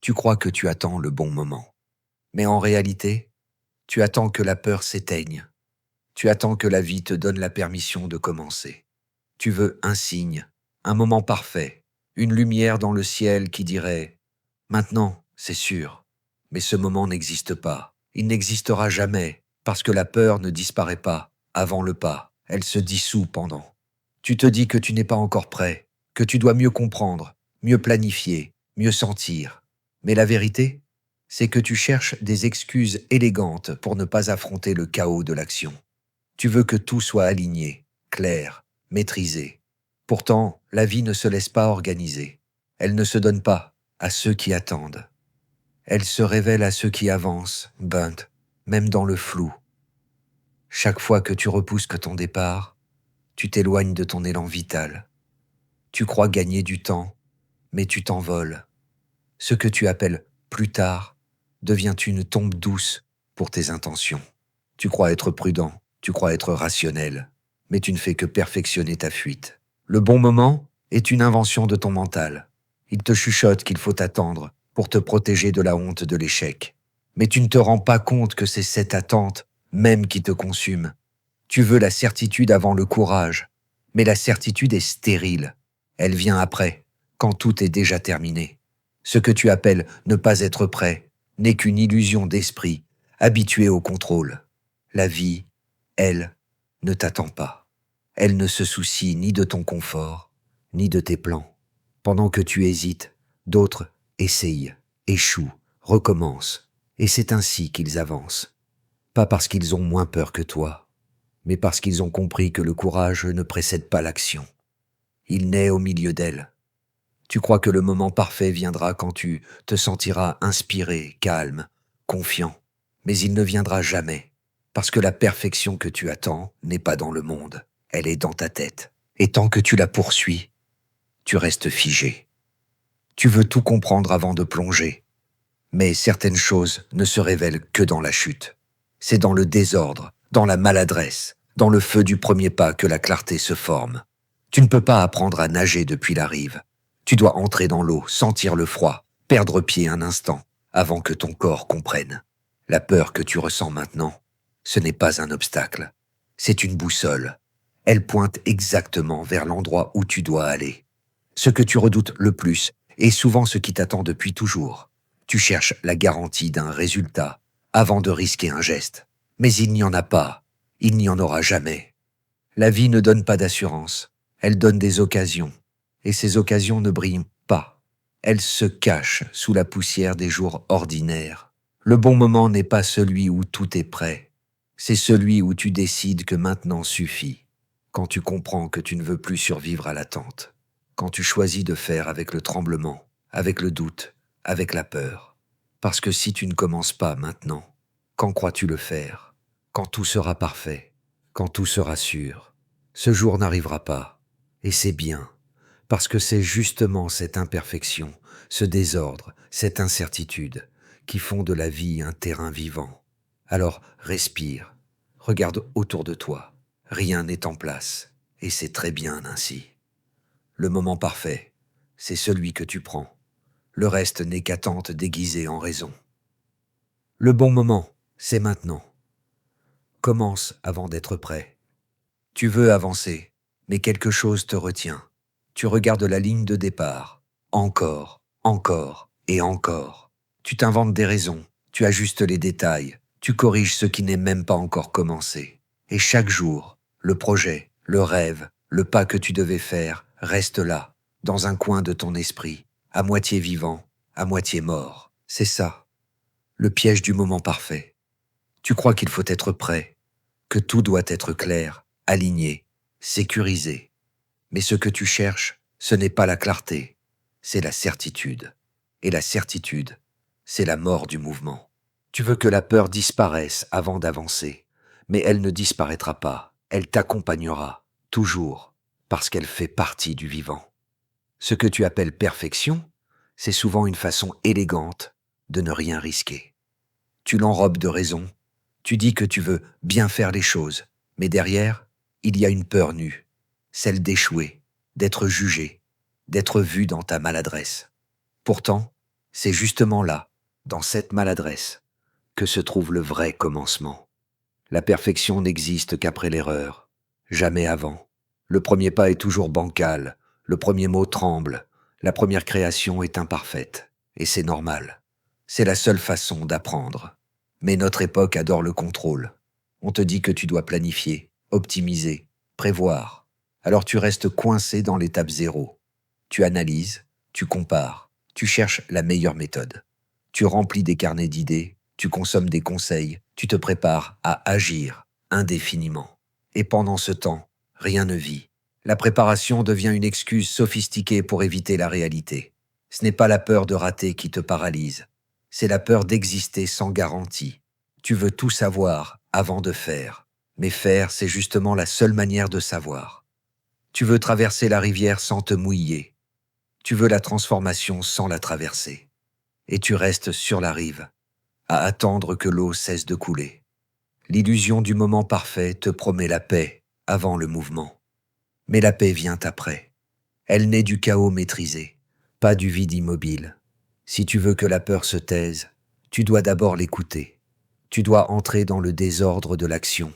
Tu crois que tu attends le bon moment. Mais en réalité, tu attends que la peur s'éteigne. Tu attends que la vie te donne la permission de commencer. Tu veux un signe, un moment parfait, une lumière dans le ciel qui dirait « Maintenant, c'est sûr ». Mais ce moment n'existe pas. Il n'existera jamais parce que la peur ne disparaît pas avant le pas. Elle se dissout pendant. Tu te dis que tu n'es pas encore prêt, que tu dois mieux comprendre, mieux planifier, mieux sentir. Mais la vérité, c'est que tu cherches des excuses élégantes pour ne pas affronter le chaos de l'action. Tu veux que tout soit aligné, clair, maîtrisé. Pourtant, la vie ne se laisse pas organiser. Elle ne se donne pas à ceux qui attendent. Elle se révèle à ceux qui avancent, Bunt, même dans le flou. Chaque fois que tu repousses que ton départ, tu t'éloignes de ton élan vital. Tu crois gagner du temps, mais tu t'envoles. Ce que tu appelles plus tard devient une tombe douce pour tes intentions. Tu crois être prudent, tu crois être rationnel, mais tu ne fais que perfectionner ta fuite. Le bon moment est une invention de ton mental. Il te chuchote qu'il faut attendre pour te protéger de la honte de l'échec. Mais tu ne te rends pas compte que c'est cette attente même qui te consume. Tu veux la certitude avant le courage, mais la certitude est stérile. Elle vient après, quand tout est déjà terminé. Ce que tu appelles ne pas être prêt n'est qu'une illusion d'esprit, habitué au contrôle. La vie, elle, ne t'attend pas. Elle ne se soucie ni de ton confort, ni de tes plans. Pendant que tu hésites, d'autres essayent, échouent, recommencent. Et c'est ainsi qu'ils avancent. Pas parce qu'ils ont moins peur que toi, mais parce qu'ils ont compris que le courage ne précède pas l'action. Il naît au milieu d'elle. Tu crois que le moment parfait viendra quand tu te sentiras inspiré, calme, confiant. Mais il ne viendra jamais, parce que la perfection que tu attends n'est pas dans le monde, elle est dans ta tête. Et tant que tu la poursuis, tu restes figé. Tu veux tout comprendre avant de plonger, mais certaines choses ne se révèlent que dans la chute. C'est dans le désordre, dans la maladresse, dans le feu du premier pas que la clarté se forme. Tu ne peux pas apprendre à nager depuis la rive. Tu dois entrer dans l'eau, sentir le froid, perdre pied un instant, avant que ton corps comprenne. La peur que tu ressens maintenant, ce n'est pas un obstacle. C'est une boussole. Elle pointe exactement vers l'endroit où tu dois aller. Ce que tu redoutes le plus est souvent ce qui t'attend depuis toujours. Tu cherches la garantie d'un résultat avant de risquer un geste. Mais il n'y en a pas. Il n'y en aura jamais. La vie ne donne pas d'assurance. Elle donne des occasions. Et ces occasions ne brillent pas. Elles se cachent sous la poussière des jours ordinaires. Le bon moment n'est pas celui où tout est prêt. C'est celui où tu décides que maintenant suffit. Quand tu comprends que tu ne veux plus survivre à l'attente. Quand tu choisis de faire avec le tremblement, avec le doute, avec la peur. Parce que si tu ne commences pas maintenant, quand crois-tu le faire? Quand tout sera parfait, quand tout sera sûr. Ce jour n'arrivera pas. Et c'est bien, parce que c'est justement cette imperfection, ce désordre, cette incertitude qui font de la vie un terrain vivant. Alors respire, regarde autour de toi. Rien n'est en place, et c'est très bien ainsi. Le moment parfait, c'est celui que tu prends. Le reste n'est qu'attente déguisée en raison. Le bon moment, c'est maintenant. Commence avant d'être prêt. Tu veux avancer, mais quelque chose te retient. Tu regardes la ligne de départ. Encore, encore et encore. Tu t'inventes des raisons, tu ajustes les détails, tu corriges ce qui n'est même pas encore commencé. Et chaque jour, le projet, le rêve, le pas que tu devais faire reste là, dans un coin de ton esprit, à moitié vivant, à moitié mort. C'est ça, le piège du moment parfait. Tu crois qu'il faut être prêt, que tout doit être clair, aligné, sécurisé. Mais ce que tu cherches, ce n'est pas la clarté, c'est la certitude. Et la certitude, c'est la mort du mouvement. Tu veux que la peur disparaisse avant d'avancer, mais elle ne disparaîtra pas, elle t'accompagnera, toujours, parce qu'elle fait partie du vivant. Ce que tu appelles perfection, c'est souvent une façon élégante de ne rien risquer. Tu l'enrobes de raison, tu dis que tu veux bien faire les choses, mais derrière, il y a une peur nue, celle d'échouer, d'être jugé, d'être vu dans ta maladresse. Pourtant, C'est justement là, dans cette maladresse, que se trouve le vrai commencement. La perfection n'existe qu'après l'erreur, jamais avant. Le premier pas est toujours bancal, le premier mot tremble, la première création est imparfaite, et c'est normal. C'est la seule façon d'apprendre. Mais notre époque adore le contrôle. On te dit que tu dois planifier, optimiser, prévoir. Alors tu restes coincé dans l'étape zéro. Tu analyses, tu compares, tu cherches la meilleure méthode. Tu remplis des carnets d'idées, tu consommes des conseils, tu te prépares à agir indéfiniment. Et pendant ce temps, rien ne vit. La préparation devient une excuse sophistiquée pour éviter la réalité. Ce n'est pas la peur de rater qui te paralyse, c'est la peur d'exister sans garantie. Tu veux tout savoir avant de faire, mais faire, c'est justement la seule manière de savoir. Tu veux traverser la rivière sans te mouiller. Tu veux la transformation sans la traverser. Et tu restes sur la rive, à attendre que l'eau cesse de couler. L'illusion du moment parfait te promet la paix avant le mouvement. Mais la paix vient après. Elle naît du chaos maîtrisé, pas du vide immobile. Si tu veux que la peur se taise, tu dois d'abord l'écouter. Tu dois entrer dans le désordre de l'action,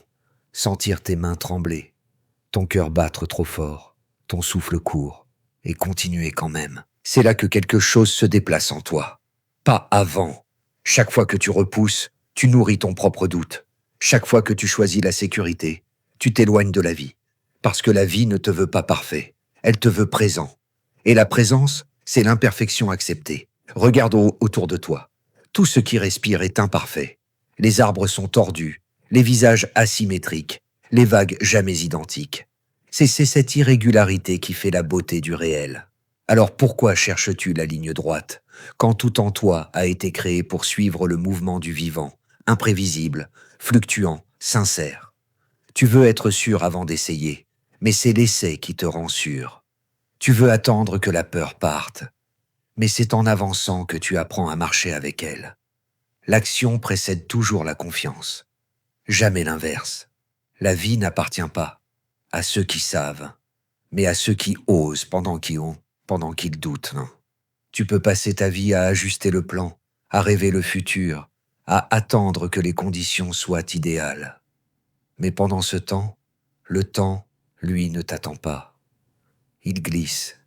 sentir tes mains trembler, ton cœur battre trop fort, ton souffle court, et continuer quand même. C'est là que quelque chose se déplace en toi. Pas avant. Chaque fois que tu repousses, tu nourris ton propre doute. Chaque fois que tu choisis la sécurité, tu t'éloignes de la vie. Parce que la vie ne te veut pas parfait, elle te veut présent. Et la présence, c'est l'imperfection acceptée. Regarde autour de toi. Tout ce qui respire est imparfait. Les arbres sont tordus, les visages asymétriques, les vagues jamais identiques. C'est cette irrégularité qui fait la beauté du réel. Alors pourquoi cherches-tu la ligne droite, quand tout en toi a été créé pour suivre le mouvement du vivant, imprévisible, fluctuant, sincère? Tu veux être sûr avant d'essayer, mais c'est l'essai qui te rend sûr. Tu veux attendre que la peur parte, mais c'est en avançant que tu apprends à marcher avec elle. L'action précède toujours la confiance, jamais l'inverse. La vie n'appartient pas à ceux qui savent, mais à ceux qui osent pendant qu'ils doutent. Non. Tu peux passer ta vie à ajuster le plan, à rêver le futur, à attendre que les conditions soient idéales. Mais pendant ce temps, le temps, lui, ne t'attend pas. Il glisse,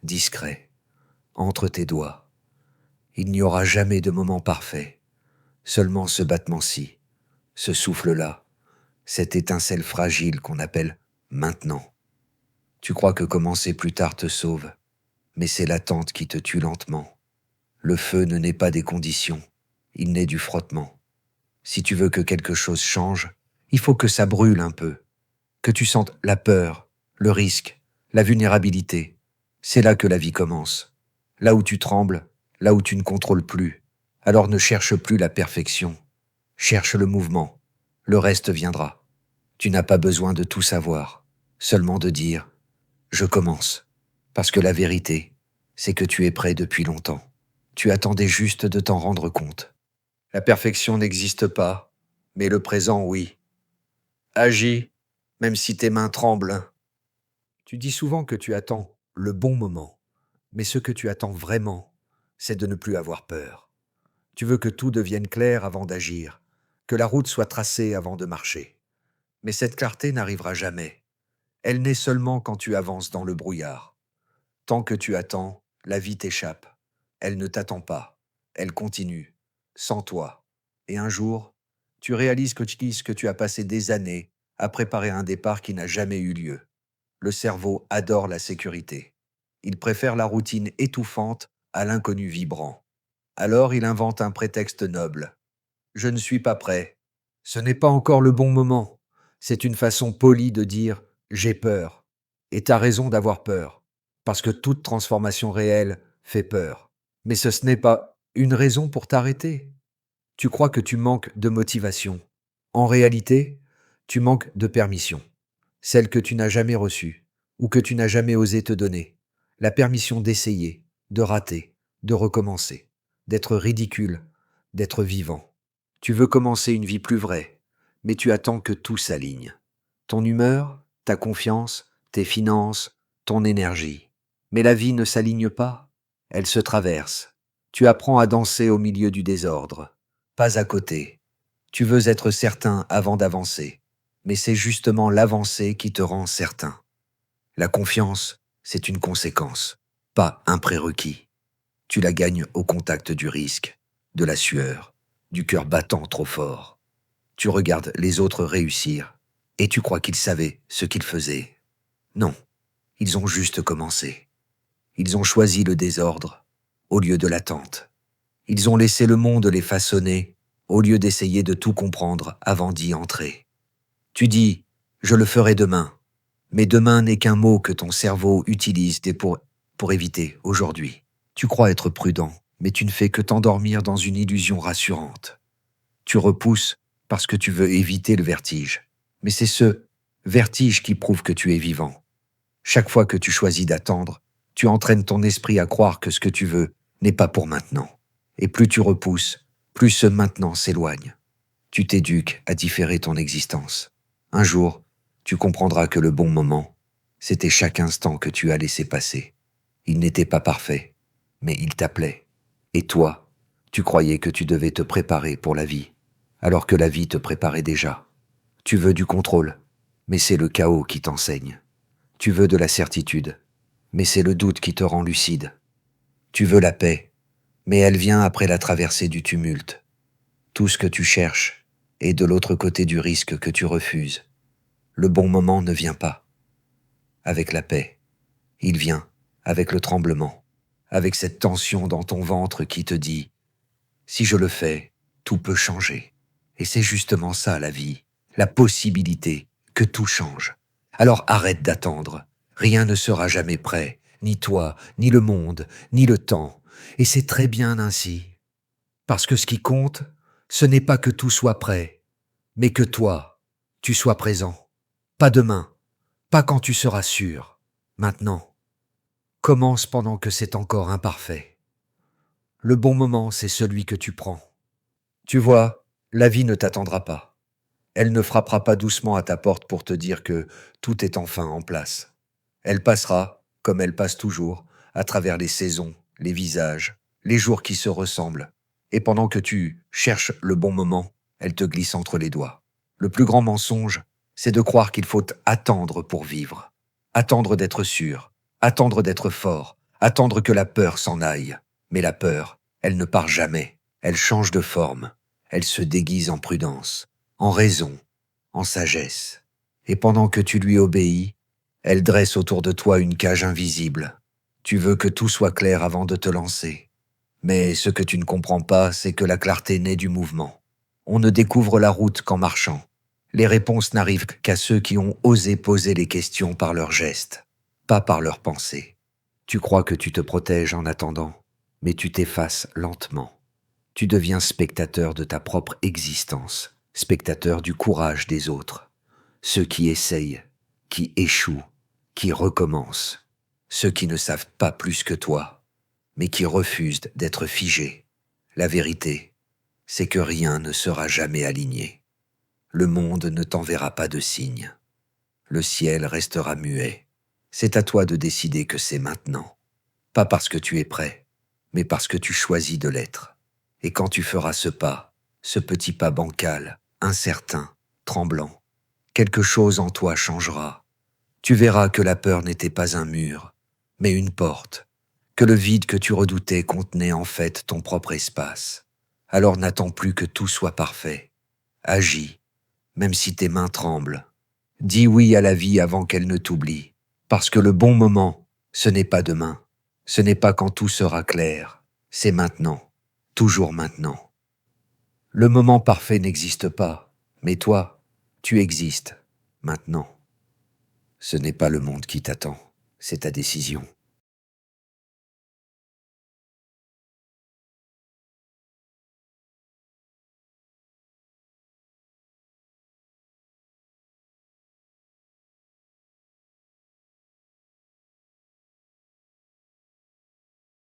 discret, entre tes doigts. Il n'y aura jamais de moment parfait, seulement ce battement-ci, ce souffle-là, cette étincelle fragile qu'on appelle maintenant. Tu crois que commencer plus tard te sauve, mais c'est l'attente qui te tue lentement. Le feu ne naît pas des conditions, il naît du frottement. Si tu veux que quelque chose change, il faut que ça brûle un peu, que tu sentes la peur, le risque, la vulnérabilité. C'est là que la vie commence. Là où tu trembles, là où tu ne contrôles plus. Alors ne cherche plus la perfection. Cherche le mouvement. Le reste viendra. Tu n'as pas besoin de tout savoir, seulement de dire « Je commence ». Parce que la vérité, c'est que tu es prêt depuis longtemps. Tu attendais juste de t'en rendre compte. La perfection n'existe pas, mais le présent, oui. Agis, même si tes mains tremblent. Tu dis souvent que tu attends le bon moment, mais ce que tu attends vraiment, c'est de ne plus avoir peur. Tu veux que tout devienne clair avant d'agir, que la route soit tracée avant de marcher. Mais cette clarté n'arrivera jamais. Elle naît seulement quand tu avances dans le brouillard. Tant que tu attends, la vie t'échappe. Elle ne t'attend pas. Elle continue, sans toi. Et un jour, tu réalises que tu as passé des années à préparer un départ qui n'a jamais eu lieu. Le cerveau adore la sécurité. Il préfère la routine étouffante à l'inconnu vibrant. Alors il invente un prétexte noble. Je ne suis pas prêt. Ce n'est pas encore le bon moment. C'est une façon polie de dire j'ai peur. Et t'as raison d'avoir peur. Parce que toute transformation réelle fait peur. Mais ce n'est pas une raison pour t'arrêter. Tu crois que tu manques de motivation. En réalité, tu manques de permission. Celle que tu n'as jamais reçue ou que tu n'as jamais osé te donner. La permission d'essayer, de rater, de recommencer, d'être ridicule, d'être vivant. Tu veux commencer une vie plus vraie, mais tu attends que tout s'aligne. Ton humeur, ta confiance, tes finances, ton énergie. Mais la vie ne s'aligne pas, elle se traverse. Tu apprends à danser au milieu du désordre, pas à côté. Tu veux être certain avant d'avancer, mais c'est justement l'avancée qui te rend certain. La confiance, c'est une conséquence, pas un prérequis. Tu la gagnes au contact du risque, de la sueur, du cœur battant trop fort. Tu regardes les autres réussir, et tu crois qu'ils savaient ce qu'ils faisaient. Non, ils ont juste commencé. Ils ont choisi le désordre au lieu de l'attente. Ils ont laissé le monde les façonner au lieu d'essayer de tout comprendre avant d'y entrer. Tu dis « je le ferai demain », mais demain n'est qu'un mot que ton cerveau utilise pour éviter aujourd'hui. Tu crois être prudent, mais tu ne fais que t'endormir dans une illusion rassurante. Tu repousses parce que tu veux éviter le vertige. Mais c'est ce vertige qui prouve que tu es vivant. Chaque fois que tu choisis d'attendre, tu entraînes ton esprit à croire que ce que tu veux n'est pas pour maintenant. Et plus tu repousses, plus ce maintenant s'éloigne. Tu t'éduques à différer ton existence. Un jour, tu comprendras que le bon moment, c'était chaque instant que tu as laissé passer. Il n'était pas parfait, mais il t'appelait. Et toi, tu croyais que tu devais te préparer pour la vie, alors que la vie te préparait déjà. Tu veux du contrôle, mais c'est le chaos qui t'enseigne. Tu veux de la certitude, mais c'est le doute qui te rend lucide. Tu veux la paix, mais elle vient après la traversée du tumulte. Tout ce que tu cherches est de l'autre côté du risque que tu refuses. Le bon moment ne vient pas avec la paix. Il vient avec le tremblement, avec cette tension dans ton ventre qui te dit « si je le fais, tout peut changer ». Et c'est justement ça la vie, la possibilité que tout change. Alors arrête d'attendre, rien ne sera jamais prêt, ni toi, ni le monde, ni le temps. Et c'est très bien ainsi. Parce que ce qui compte, ce n'est pas que tout soit prêt, mais que toi, tu sois présent. Pas demain, pas quand tu seras sûr, maintenant. Commence pendant que c'est encore imparfait. Le bon moment, c'est celui que tu prends. Tu vois, la vie ne t'attendra pas. Elle ne frappera pas doucement à ta porte pour te dire que tout est enfin en place. Elle passera, comme elle passe toujours, à travers les saisons, les visages, les jours qui se ressemblent. Et pendant que tu cherches le bon moment, elle te glisse entre les doigts. Le plus grand mensonge, c'est de croire qu'il faut attendre pour vivre. Attendre d'être sûr, attendre d'être fort, attendre que la peur s'en aille. Mais la peur, elle ne part jamais. Elle change de forme. Elle se déguise en prudence, en raison, en sagesse. Et pendant que tu lui obéis, elle dresse autour de toi une cage invisible. Tu veux que tout soit clair avant de te lancer. Mais ce que tu ne comprends pas, c'est que la clarté naît du mouvement. On ne découvre la route qu'en marchant. Les réponses n'arrivent qu'à ceux qui ont osé poser les questions par leurs gestes, pas par leurs pensées. Tu crois que tu te protèges en attendant, mais tu t'effaces lentement. Tu deviens spectateur de ta propre existence, spectateur du courage des autres. Ceux qui essayent, qui échouent, qui recommencent. Ceux qui ne savent pas plus que toi, mais qui refusent d'être figés. La vérité, c'est que rien ne sera jamais aligné. Le monde ne t'enverra pas de signe. Le ciel restera muet. C'est à toi de décider que c'est maintenant. Pas parce que tu es prêt, mais parce que tu choisis de l'être. Et quand tu feras ce pas, ce petit pas bancal, incertain, tremblant, quelque chose en toi changera. Tu verras que la peur n'était pas un mur, mais une porte, que le vide que tu redoutais contenait en fait ton propre espace. Alors n'attends plus que tout soit parfait. Agis, même si tes mains tremblent. Dis oui à la vie avant qu'elle ne t'oublie, parce que le bon moment, ce n'est pas demain, ce n'est pas quand tout sera clair, c'est maintenant. Toujours maintenant. Le moment parfait n'existe pas, mais toi, tu existes, maintenant. Ce n'est pas le monde qui t'attend, c'est ta décision.